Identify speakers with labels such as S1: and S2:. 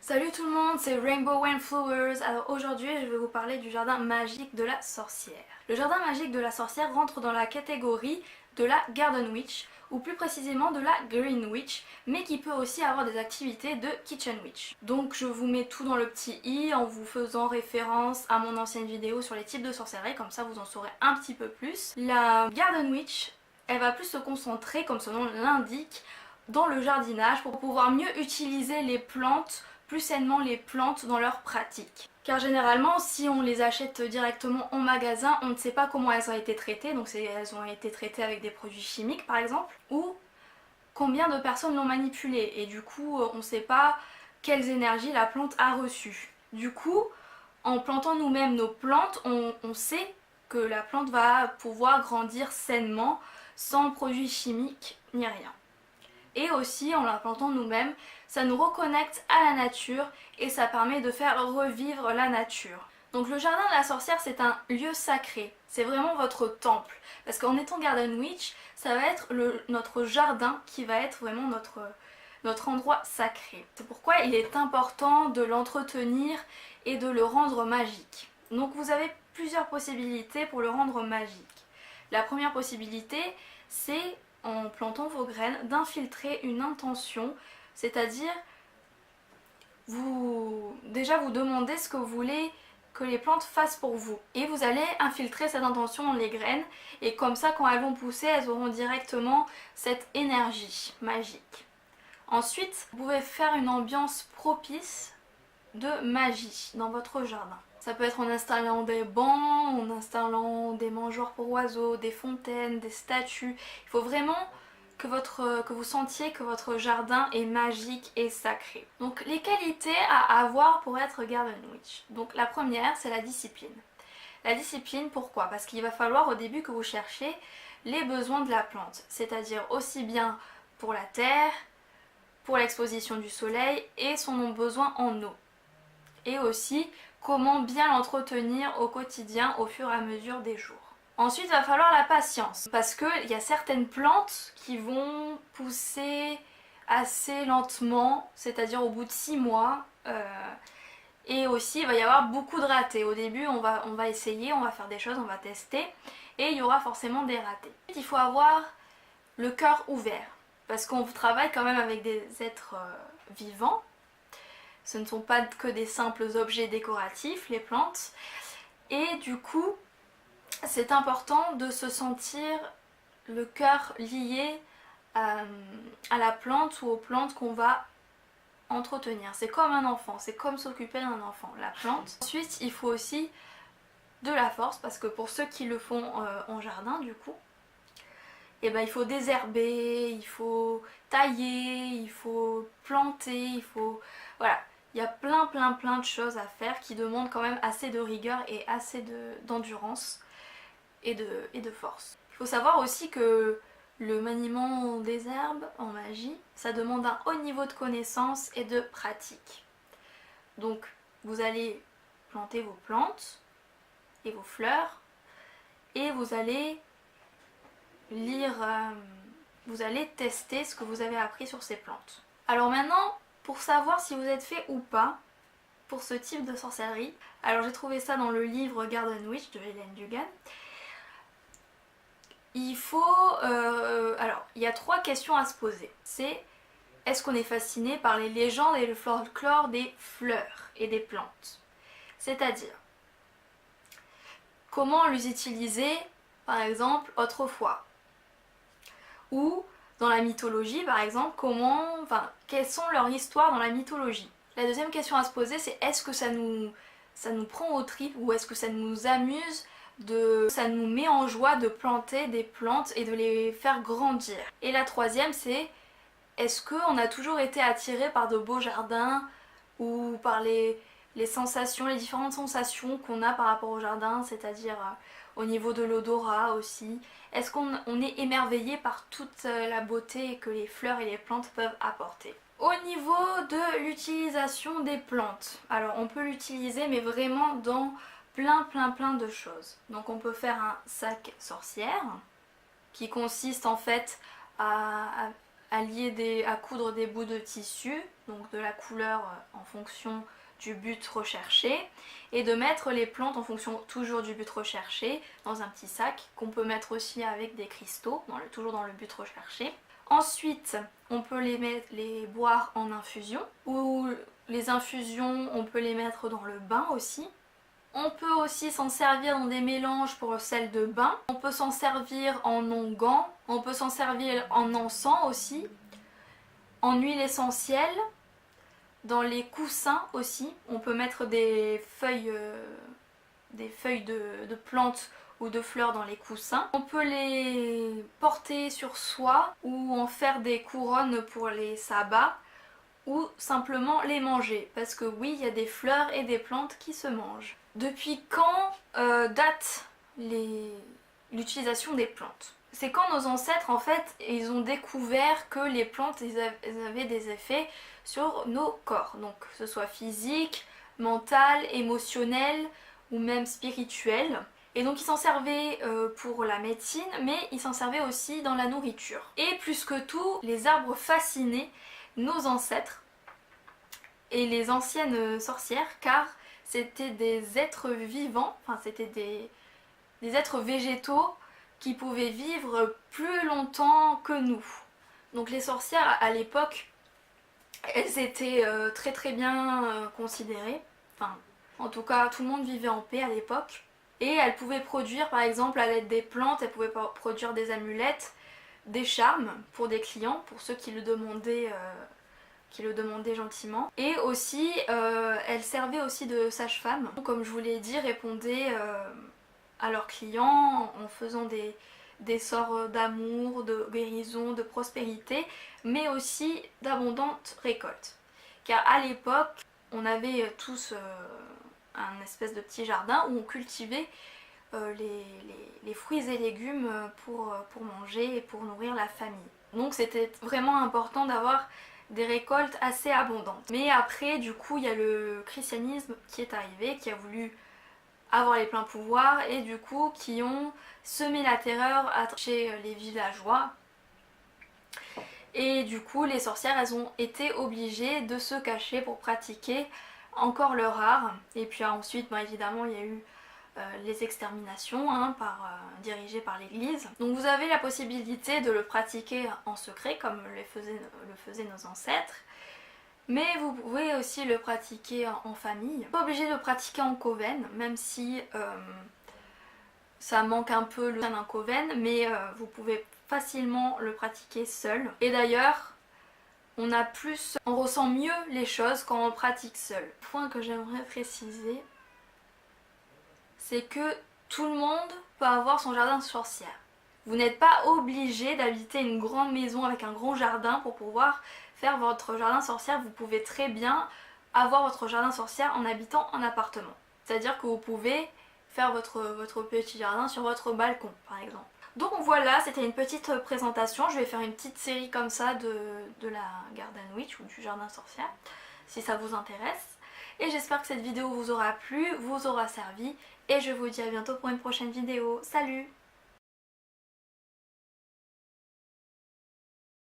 S1: Salut tout le monde, c'est Rainbow and Flowers. Alors aujourd'hui je vais vous parler du jardin magique de la sorcière. Le jardin magique de la sorcière rentre dans la catégorie de la Garden Witch, ou plus précisément de la Green Witch, mais qui peut aussi avoir des activités de Kitchen Witch. Donc je vous mets tout dans le petit i en vous faisant référence à mon ancienne vidéo sur les types de sorcellerie, comme ça vous en saurez un petit peu plus. La Garden Witch, elle va plus se concentrer, comme son nom l'indique, dans le jardinage pour pouvoir mieux utiliser les plantes, plus sainement les plantes dans leur pratique. Car généralement, si on les achète directement en magasin, on ne sait pas comment elles ont été traitées, donc elles ont été traitées avec des produits chimiques par exemple, ou combien de personnes l'ont manipulée, et du coup on ne sait pas quelles énergies la plante a reçues. Du coup, en plantant nous-mêmes nos plantes, on sait que la plante va pouvoir grandir sainement, sans produits chimiques ni rien. Et aussi, en la plantant nous-mêmes, ça nous reconnecte à la nature et ça permet de faire revivre la nature. Donc le jardin de la sorcière, c'est un lieu sacré, c'est vraiment votre temple. Parce qu'en étant Garden Witch, ça va être notre jardin qui va être vraiment notre endroit sacré. C'est pourquoi il est important de l'entretenir et de le rendre magique. Donc vous avez plusieurs possibilités pour le rendre magique. La première possibilité, c'est en plantant vos graines, d'infiltrer une intention, c'est-à-dire vous demandez ce que vous voulez que les plantes fassent pour vous. Et vous allez infiltrer cette intention dans les graines, et comme ça quand elles vont pousser, elles auront directement cette énergie magique. Ensuite, vous pouvez faire une ambiance propice de magie dans votre jardin. Ça peut être en installant des bancs, en installant des mangeoires pour oiseaux, des fontaines, des statues. Il faut vraiment que vous sentiez que votre jardin est magique et sacré. Donc les qualités à avoir pour être Garden Witch. Donc la première, c'est la discipline. La discipline, pourquoi? Parce qu'il va falloir au début que vous cherchiez les besoins de la plante, c'est-à-dire aussi bien pour la terre, pour l'exposition du soleil et son besoin en eau. Et aussi comment bien l'entretenir au quotidien au fur et à mesure des jours. Ensuite, il va falloir la patience, parce qu'il y a certaines plantes qui vont pousser assez lentement, c'est-à-dire au bout de 6 mois. Et aussi, il va y avoir beaucoup de ratés. Au début, on va essayer, on va faire des choses, on va tester, et il y aura forcément des ratés. Il faut avoir le cœur ouvert, parce qu'on travaille quand même avec des êtres vivants. Ce ne sont pas que des simples objets décoratifs, les plantes. Et du coup, c'est important de se sentir le cœur lié à la plante ou aux plantes qu'on va entretenir. C'est comme un enfant, c'est comme s'occuper d'un enfant, la plante. Ensuite, il faut aussi de la force, parce que pour ceux qui le font en jardin, du coup, eh ben, il faut désherber, il faut tailler, il faut planter, il faut... Voilà. Il y a plein de choses à faire qui demandent quand même assez de rigueur et assez d'endurance et de force. Il faut savoir aussi que le maniement des herbes en magie, ça demande un haut niveau de connaissance et de pratique. Donc vous allez planter vos plantes et vos fleurs, et vous allez vous allez tester ce que vous avez appris sur ces plantes. Alors maintenant, pour savoir si vous êtes fait ou pas pour ce type de sorcellerie, alors j'ai trouvé ça dans le livre Garden Witch de Hélène Dugan. Il y a 3 questions à se poser. C'est: est-ce qu'on est fasciné par les légendes et le folklore des fleurs et des plantes? C'est-à-dire, comment les utiliser, par exemple, autrefois? Ou dans la mythologie, par exemple, quelles sont leurs histoires dans la mythologie? La deuxième question à se poser, c'est: est-ce que ça nous prend aux tripes, ou est-ce que ça nous amuse, ça nous met en joie de planter des plantes et de les faire grandir? Et la troisième, c'est: est-ce qu'on a toujours été attiré par de beaux jardins, ou par les sensations, les différentes sensations qu'on a par rapport au jardin, c'est-à-dire au niveau de l'odorat aussi? Est-ce qu'on est émerveillé par toute la beauté que les fleurs et les plantes peuvent apporter? Au niveau de l'utilisation des plantes, alors on peut l'utiliser mais vraiment dans plein de choses. Donc on peut faire un sac sorcière qui consiste en fait à à coudre des bouts de tissu, donc de la couleur en fonction du but recherché, et de mettre les plantes en fonction toujours du but recherché dans un petit sac qu'on peut mettre aussi avec des cristaux, toujours dans le but recherché. Ensuite, on peut les boire en infusion, ou les infusions, on peut les mettre dans le bain aussi. On peut aussi s'en servir dans des mélanges pour le sel de bain. On peut s'en servir en onguent, on peut s'en servir en encens aussi, en huile essentielle, dans les coussins aussi. On peut mettre des feuilles de plantes ou de fleurs dans les coussins. On peut les porter sur soi ou en faire des couronnes pour les sabbats ou simplement les manger, parce que oui, il y a des fleurs et des plantes qui se mangent. Depuis quand date l'utilisation des plantes? C'est quand nos ancêtres en fait ils ont découvert que les plantes elles avaient des effets sur nos corps, donc que ce soit physique, mental, émotionnel ou même spirituel. Et donc ils s'en servaient pour la médecine, mais ils s'en servaient aussi dans la nourriture. Et plus que tout, les arbres fascinaient nos ancêtres et les anciennes sorcières, car c'était des êtres vivants, enfin c'était des êtres végétaux qui pouvaient vivre plus longtemps que nous. Donc les sorcières à l'époque, elles étaient très très bien considérées, enfin en tout cas tout le monde vivait en paix à l'époque, et elles pouvaient produire par exemple à l'aide des plantes, elles pouvaient produire des amulettes, des charmes pour des clients, pour ceux qui le demandaient gentiment. Et aussi, elles servaient aussi de sage-femme. Comme je vous l'ai dit, répondaient à leurs clients en faisant des sorts d'amour, de guérison, de prospérité, mais aussi d'abondantes récoltes. Car à l'époque, on avait tous un espèce de petit jardin où on cultivait les fruits et légumes pour manger et pour nourrir la famille. Donc c'était vraiment important d'avoir des récoltes assez abondantes. Mais après, du coup, il y a le christianisme qui est arrivé, qui a voulu avoir les pleins pouvoirs et du coup qui ont semé la terreur chez les villageois. Et du coup, les sorcières, elles ont été obligées de se cacher pour pratiquer encore leur art. Et puis ensuite, évidemment, il y a eu les exterminations dirigées par l'église. Donc vous avez la possibilité de le pratiquer en secret comme le faisaient nos ancêtres, mais vous pouvez aussi le pratiquer en famille. Pas obligé de le pratiquer en coven, même si ça manque un peu d'un coven, mais vous pouvez facilement le pratiquer seul. Et d'ailleurs, on ressent mieux les choses quand on le pratique seul. Point que j'aimerais préciser, c'est que tout le monde peut avoir son jardin de sorcière. Vous n'êtes pas obligé d'habiter une grande maison avec un grand jardin pour pouvoir faire votre jardin sorcière. Vous pouvez très bien avoir votre jardin sorcière en habitant en appartement. C'est-à-dire que vous pouvez faire votre petit jardin sur votre balcon par exemple. Donc voilà, c'était une petite présentation. Je vais faire une petite série comme ça de la Garden Witch ou du jardin sorcière si ça vous intéresse. Et j'espère que cette vidéo vous aura plu, vous aura servi. Et je vous dis à bientôt pour une prochaine vidéo. Salut!